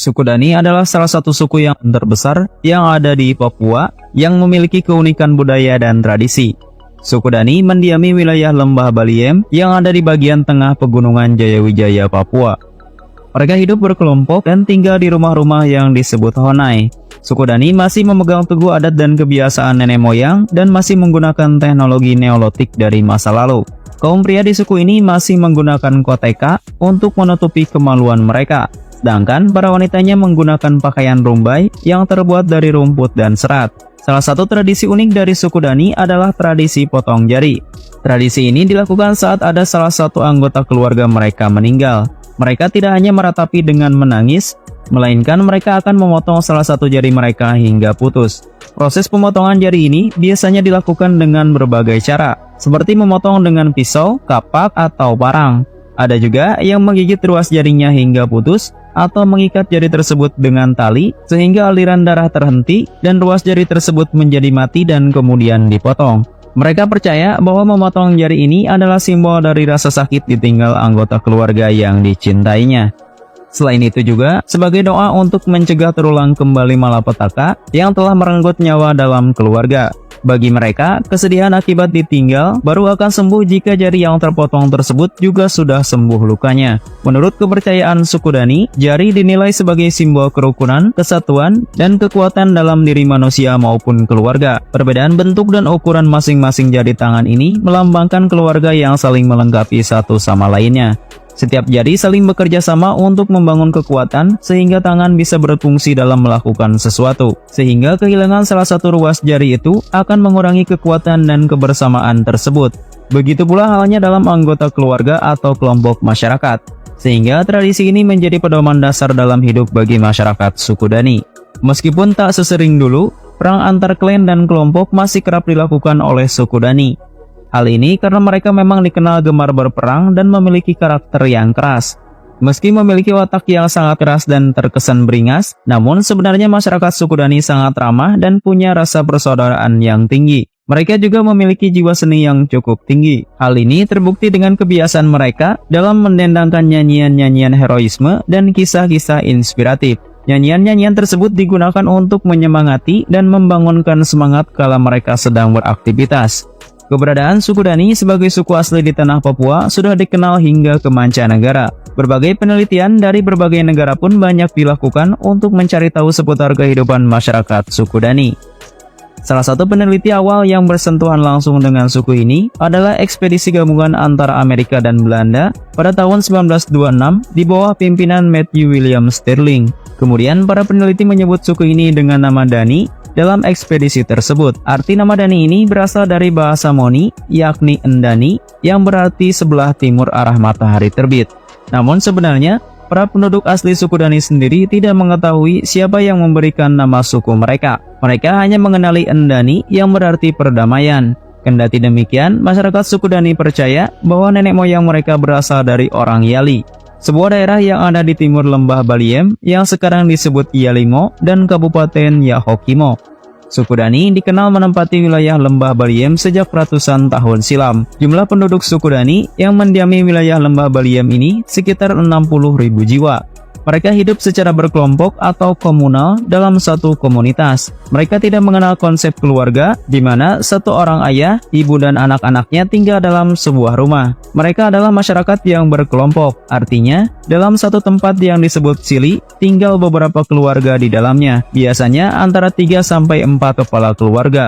Suku Dani adalah salah satu suku yang terbesar yang ada di Papua yang memiliki keunikan budaya dan tradisi. Suku Dani mendiami wilayah lembah Baliem yang ada di bagian tengah pegunungan Jayawijaya, Papua. Mereka hidup berkelompok dan tinggal di rumah-rumah yang disebut Honai. Suku Dani masih memegang teguh adat dan kebiasaan nenek moyang dan masih menggunakan teknologi neolitik dari masa lalu. Kaum pria di suku ini masih menggunakan koteka untuk menutupi kemaluan mereka. Sedangkan para wanitanya menggunakan pakaian rumbai yang terbuat dari rumput dan serat. Salah satu tradisi unik dari suku Dani adalah tradisi potong jari. Tradisi ini dilakukan saat ada salah satu anggota keluarga mereka meninggal. Mereka tidak hanya meratapi dengan menangis, melainkan mereka akan memotong salah satu jari mereka hingga putus. Proses pemotongan jari ini biasanya dilakukan dengan berbagai cara, seperti memotong dengan pisau, kapak, atau parang. Ada juga yang menggigit ruas jarinya hingga putus, atau mengikat jari tersebut dengan tali sehingga aliran darah terhenti dan ruas jari tersebut menjadi mati dan kemudian dipotong. Mereka percaya bahwa memotong jari ini adalah simbol dari rasa sakit ditinggal anggota keluarga yang dicintainya. Selain itu juga sebagai doa untuk mencegah terulang kembali malapetaka yang telah merenggut nyawa dalam keluarga. Bagi mereka, kesedihan akibat ditinggal baru akan sembuh jika jari yang terpotong tersebut juga sudah sembuh lukanya. Menurut kepercayaan suku Dani, jari dinilai sebagai simbol kerukunan, kesatuan, dan kekuatan dalam diri manusia maupun keluarga. Perbedaan bentuk dan ukuran masing-masing jari tangan ini melambangkan keluarga yang saling melengkapi satu sama lainnya. Setiap jari saling bekerja sama untuk membangun kekuatan sehingga tangan bisa berfungsi dalam melakukan sesuatu. Sehingga kehilangan salah satu ruas jari itu akan mengurangi kekuatan dan kebersamaan tersebut. Begitu pula halnya dalam anggota keluarga atau kelompok masyarakat. Sehingga tradisi ini menjadi pedoman dasar dalam hidup bagi masyarakat suku Dani. Meskipun tak sesering dulu, perang antar klan dan kelompok masih kerap dilakukan oleh suku Dani. Hal ini karena mereka memang dikenal gemar berperang dan memiliki karakter yang keras. Meski memiliki watak yang sangat keras dan terkesan beringas, namun sebenarnya masyarakat suku Dani sangat ramah dan punya rasa persaudaraan yang tinggi. Mereka juga memiliki jiwa seni yang cukup tinggi. Hal ini terbukti dengan kebiasaan mereka dalam mendendangkan nyanyian-nyanyian heroisme dan kisah-kisah inspiratif. Nyanyian-nyanyian tersebut digunakan untuk menyemangati dan membangunkan semangat kala mereka sedang beraktivitas. Keberadaan suku Dani sebagai suku asli di tanah Papua sudah dikenal hingga ke mancanegara. Berbagai penelitian dari berbagai negara pun banyak dilakukan untuk mencari tahu seputar kehidupan masyarakat suku Dani. Salah satu peneliti awal yang bersentuhan langsung dengan suku ini adalah ekspedisi gabungan antara Amerika dan Belanda pada tahun 1926 di bawah pimpinan Matthew William Stirling. Kemudian para peneliti menyebut suku ini dengan nama Dani dalam ekspedisi tersebut. Arti nama Dani ini berasal dari bahasa Moni, yakni Endani, yang berarti sebelah timur arah matahari terbit. Namun sebenarnya, para penduduk asli suku Dani sendiri tidak mengetahui siapa yang memberikan nama suku mereka. Mereka hanya mengenali Endani yang berarti perdamaian. Kendati demikian, masyarakat suku Dani percaya bahwa nenek moyang mereka berasal dari orang Yali, sebuah daerah yang ada di timur lembah Baliem yang sekarang disebut Yalimo dan Kabupaten Yahokimo. Suku Dani dikenal menempati wilayah lembah Baliem sejak ratusan tahun silam. Jumlah penduduk suku Dani yang mendiami wilayah lembah Baliem ini sekitar 60.000 jiwa. Mereka hidup secara berkelompok atau komunal dalam satu komunitas. Mereka tidak mengenal konsep keluarga, di mana satu orang ayah, ibu dan anak-anaknya tinggal dalam sebuah rumah. Mereka adalah masyarakat yang berkelompok, artinya dalam satu tempat yang disebut sili, tinggal beberapa keluarga di dalamnya, biasanya antara 3-4 kepala keluarga.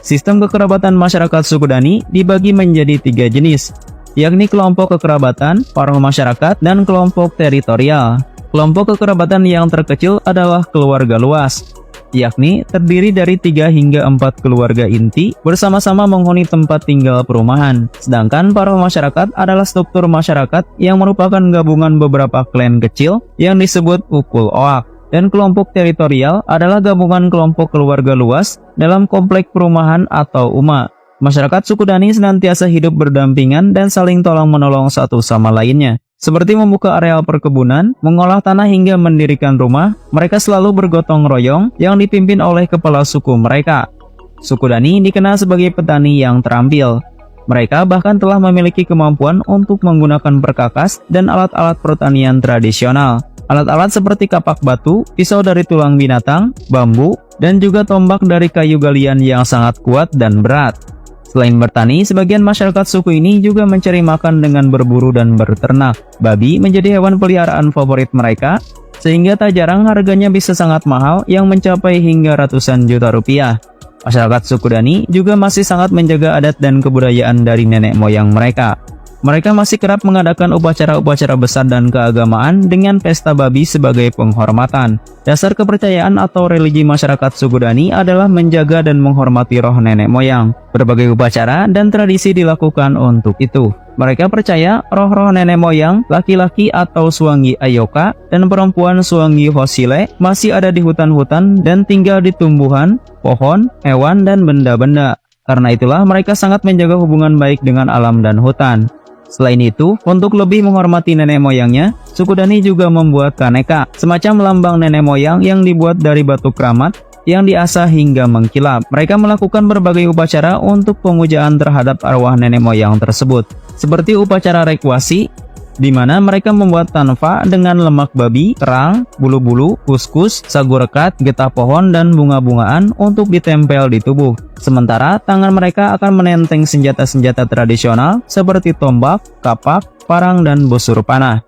Sistem kekerabatan masyarakat suku Dani dibagi menjadi 3 jenis, yakni kelompok kekerabatan, paruh masyarakat, dan kelompok teritorial. Kelompok kekerabatan yang terkecil adalah keluarga luas, yakni terdiri dari 3 hingga 4 keluarga inti bersama-sama menghuni tempat tinggal perumahan. Sedangkan paruh masyarakat adalah struktur masyarakat yang merupakan gabungan beberapa klan kecil yang disebut ukul oak. Dan kelompok teritorial adalah gabungan kelompok keluarga luas dalam komplek perumahan atau uma. Masyarakat suku Dani senantiasa hidup berdampingan dan saling tolong-menolong satu sama lainnya. Seperti membuka areal perkebunan, mengolah tanah hingga mendirikan rumah, mereka selalu bergotong royong yang dipimpin oleh kepala suku mereka. Suku Dani dikenal sebagai petani yang terampil. Mereka bahkan telah memiliki kemampuan untuk menggunakan perkakas dan alat-alat pertanian tradisional. Alat-alat seperti kapak batu, pisau dari tulang binatang, bambu, dan juga tombak dari kayu galian yang sangat kuat dan berat. Selain bertani, sebagian masyarakat suku ini juga mencari makan dengan berburu dan berternak. Babi menjadi hewan peliharaan favorit mereka, sehingga tak jarang harganya bisa sangat mahal yang mencapai hingga ratusan juta rupiah. Masyarakat suku Dani juga masih sangat menjaga adat dan kebudayaan dari nenek moyang mereka. Mereka masih kerap mengadakan upacara-upacara besar dan keagamaan dengan pesta babi sebagai penghormatan. Dasar kepercayaan atau religi masyarakat suku Dani adalah menjaga dan menghormati roh nenek moyang. Berbagai upacara dan tradisi dilakukan untuk itu. Mereka percaya roh-roh nenek moyang, laki-laki atau Suwangi Ayoka, dan perempuan Suwangi Hosile masih ada di hutan-hutan dan tinggal di tumbuhan, pohon, hewan, dan benda-benda. Karena itulah mereka sangat menjaga hubungan baik dengan alam dan hutan. Selain itu, untuk lebih menghormati nenek moyangnya, suku Dani juga membuat kaneka, semacam lambang nenek moyang yang dibuat dari batu keramat yang diasah hingga mengkilap. Mereka melakukan berbagai upacara untuk pemujaan terhadap arwah nenek moyang tersebut, seperti upacara rekwasi, di mana mereka membuat tanfa dengan lemak babi, kerang, bulu-bulu, kuskus, sagu rekat, getah pohon, dan bunga-bungaan untuk ditempel di tubuh. Sementara tangan mereka akan menenteng senjata-senjata tradisional seperti tombak, kapak, parang, dan busur panah.